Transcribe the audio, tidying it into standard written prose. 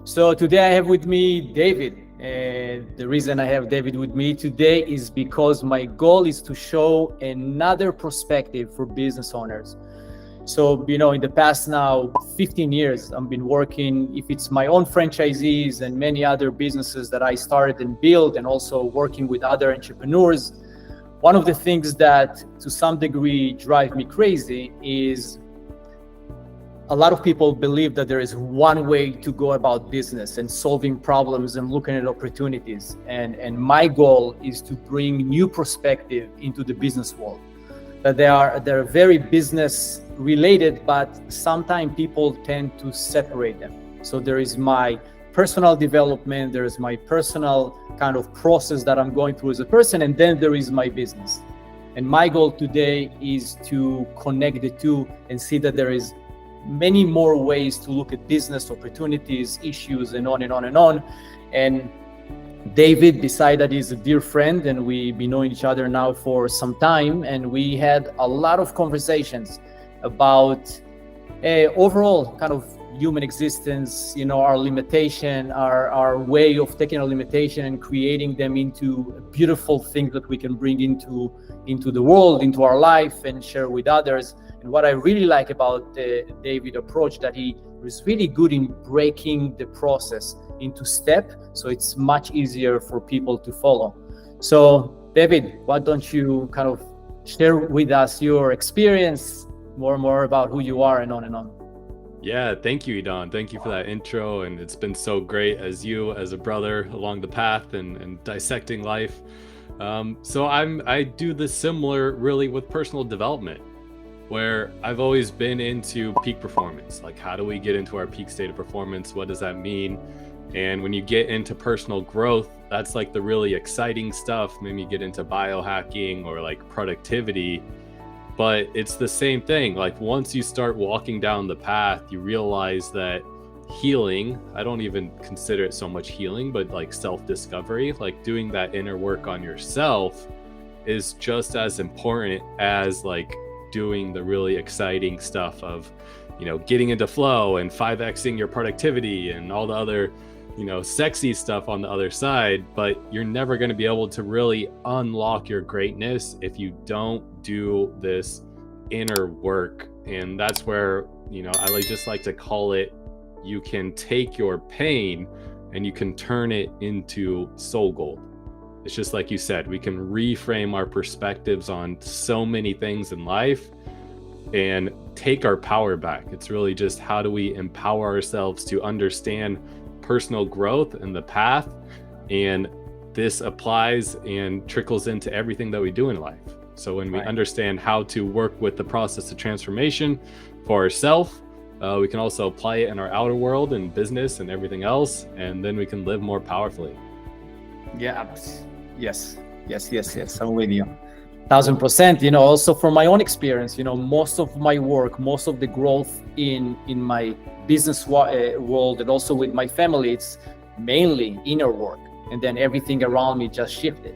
So today I have with me David. And the reason I have David with me today is because my goal is to show another perspective for business owners. So, in the past now 15 years, I've been working, if it's my own franchisees and many other businesses that I started and built, and also working with other entrepreneurs. One of the things that to some degree drive me crazy is a lot of people believe that there is one way to go about business and solving problems and looking at opportunities. And my goal is to bring new perspective into the business world. That they're very business related, but sometimes people tend to separate them. So there is my personal development, there is my personal kind of process that I'm going through as a person, and then there is my business. And my goal today is to connect the two and see that there is many more ways to look at business opportunities, issues, and on and on and on. And David, beside that, is a dear friend, and we've been knowing each other now for some time, and we had a lot of conversations about overall kind of human existence, our limitation, our way of taking a limitation and creating them into a beautiful thing that we can bring into the world, into our life, and share with others. And what I really like about David's approach, that he is really good in breaking the process into steps, so it's much easier for people to follow. So David, why don't you kind of share with us your experience, more about who you are, and on and on. Yeah, thank you, Idan. Thank you for that intro. And it's been so great as a brother along the path and dissecting life. So I do this similar really with personal development, where I've always been into peak performance. Like, how do we get into our peak state of performance? What does that mean? And when you get into personal growth, that's like the really exciting stuff. Maybe you get into biohacking or like productivity, but it's the same thing. Like, once you start walking down the path, you realize that healing, I don't even consider it so much healing, but like self-discovery, like doing that inner work on yourself is just as important as like doing the really exciting stuff of, getting into flow and 5xing your productivity and all the other, sexy stuff on the other side. But you're never going to be able to really unlock your greatness if you don't do this inner work. And that's where, I just like to call it, you can take your pain and you can turn it into soul gold. It's just like you said, we can reframe our perspectives on so many things in life and take our power back. It's really just, how do we empower ourselves to understand personal growth and the path? And this applies and trickles into everything that we do in life. So when we understand how to work with the process of transformation for ourselves, we can also apply it in our outer world and business and everything else, and then we can live more powerfully. Yeah. Yes. I'm with you 1000%. Also from my own experience, most of my work, most of the growth in my business world, and also with my family, it's mainly inner work, and then everything around me just shifted.